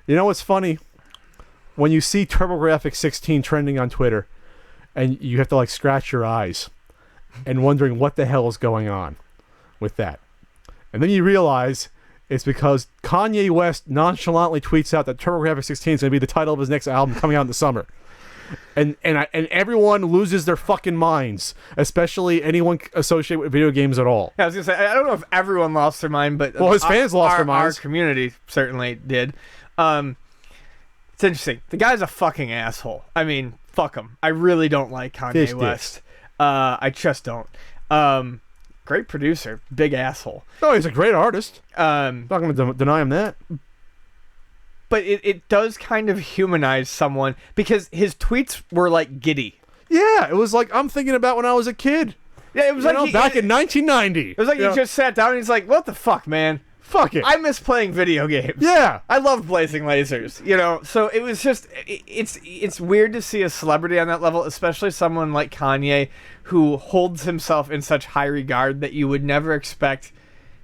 You know what's funny? When you see TurboGrafx-16 trending on Twitter, and you have to like scratch your eyes and wondering what the hell is going on with that. And then you realize it's because Kanye West nonchalantly tweets out that TurboGrafx-16 is going to be the title of his next album coming out in the summer. And everyone loses their fucking minds, especially anyone associated with video games at all. Yeah, I was going to say, I don't know if everyone lost their mind, but well, his fans lost their minds. Our community certainly did. It's interesting. The guy's a fucking asshole. I mean, fuck him. I really don't like Kanye West. I just don't. Great producer, big asshole. Oh, he's a great artist. Not going to deny him that. But it does kind of humanize someone because his tweets were like giddy. Yeah, it was like I'm thinking about when I was a kid. Yeah, it was like back in 1990. It was like he just sat down and he's like, "What the fuck, man? Fuck it. I miss playing video games. Yeah, I love blazing lasers. You know." So it was just it's weird to see a celebrity on that level, especially someone like Kanye, who holds himself in such high regard that you would never expect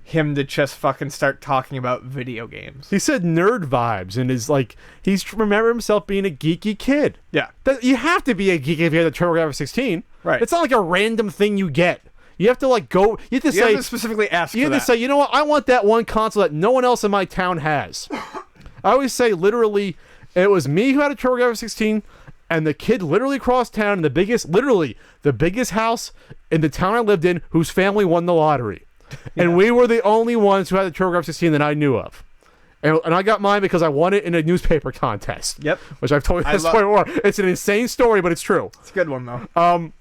him to just fucking start talking about video games. He said nerd vibes and is like he's remember himself being a geeky kid. Yeah, you have to be a geek if you have the TurboGrafx-16. Right. It's not like a random thing you get. You have to like go. You have to specifically ask. You have to say, you know what? I want that one console that no one else in my town has. I always say, literally, it was me who had a TurboGrafx-16, and the kid literally across town in the biggest house in the town I lived in, whose family won the lottery. Yeah. And we were the only ones who had the TurboGrafx-16 that I knew of. And I got mine because I won it in a newspaper contest. Yep. Which I've told you this story before. It's an insane story, but it's true. It's a good one, though.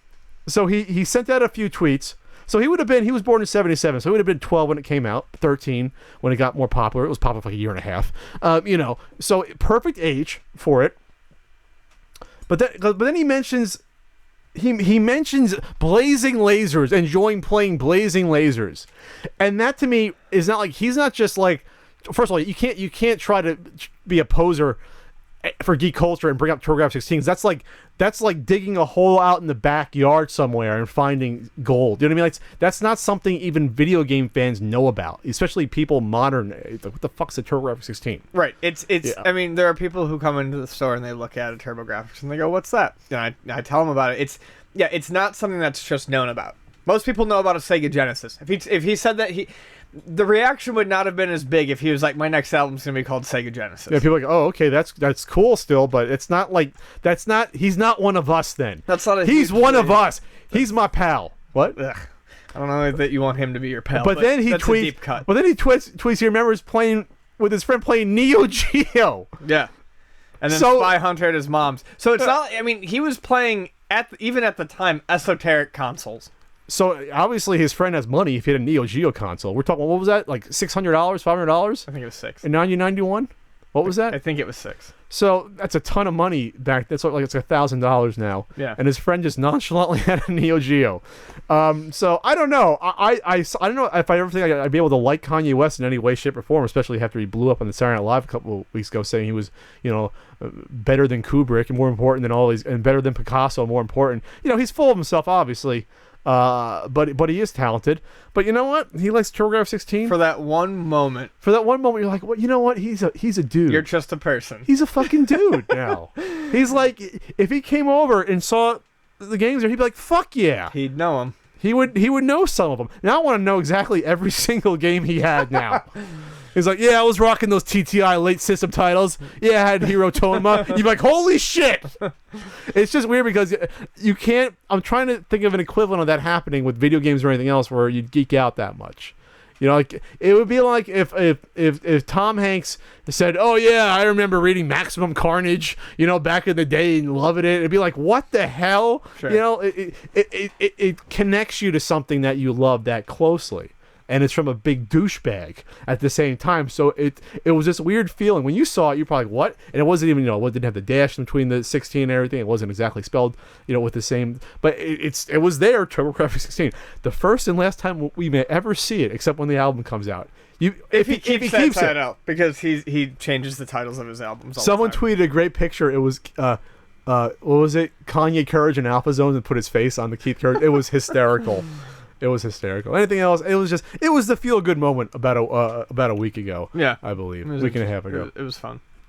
So he sent out a few tweets. So he was born in 77, so he would have been 12 when it came out, 13 when it got more popular. It was popular for like a year and a half. So perfect age for it. But then he mentions... He mentions blazing lasers, enjoying playing blazing lasers, and that to me is not like he's not just like. First of all, you can't try to be a poser for geek culture and bring up TurboGrafx-16s. That's like digging a hole out in the backyard somewhere and finding gold. You know what I mean? That's not something even video game fans know about, especially people modern. Like, what the fuck's a TurboGrafx-16? Right. It's. Yeah. I mean, there are people who come into the store and they look at a TurboGrafx and they go, "What's that?" And I tell them about it. It's not something that's just known about. Most people know about a Sega Genesis. If he said that the reaction would not have been as big if he was like, my next album's gonna be called Sega Genesis. Yeah, people are like, oh, okay, that's cool still, but it's not like he's not one of us then. That's not he's one of us. He's my pal. What? Ugh. I don't know that you want him to be your pal. But then he tweets. A deep cut. But then he tweets. He remembers playing with his friend playing Neo Geo. Yeah. And then Spy Hunter at his mom's. So it's not. I mean, he was playing even at the time esoteric consoles. So obviously his friend has money if he had a Neo Geo console. We're talking, what was that? Like $600, $500? I think it was $6. In 1991? What was that? I think it was $6. So that's a ton of money back. That's like it's $1,000 now. Yeah. And his friend just nonchalantly had a Neo Geo. So I don't know. I don't know if I ever think I'd be able to like Kanye West in any way, shape, or form, especially after he blew up on the Saturday Night Live a couple of weeks ago, saying he was, better than Kubrick and more important than all these, and better than Picasso, more important. He's full of himself, obviously. But he is talented. But you know what? He likes TurboGrafx-16 for that one moment. For that one moment, you're like, well, you know what? He's a dude. You're just a person. He's a fucking dude now. He's like, if he came over and saw the games there, he'd be like, fuck yeah. He'd know him. He would know some of them. Now I want to know exactly every single game he had now. He's like, yeah, I was rocking those TTI late system titles. Yeah, I had Hero Toma. You'd be like, holy shit. It's just weird because you can't. I'm trying to think of an equivalent of that happening with video games or anything else where you'd geek out that much. Like it would be like if Tom Hanks said, "Oh yeah, I remember reading Maximum Carnage, back in the day and loving it." It'd be like, "What the hell?" Sure. It connects you to something that you love that closely. And it's from a big douchebag at the same time. So it was this weird feeling. When you saw it, you're probably like, what? And it wasn't even, it didn't have the dash between the 16 and everything. It wasn't exactly spelled, with the same. But it was there, TurboGrafx-16. The first and last time we may ever see it, except when the album comes out. If he keeps that title, because he changes the titles of his albums all Someone the time. tweeted a great picture. It was, what was it? Kanye Courage and Alpha Zones and put his face on the Keith Courage. It was hysterical. It was hysterical. Anything else? It was the feel-good moment about a week ago. Yeah. I believe. A week and a half ago. It was fun.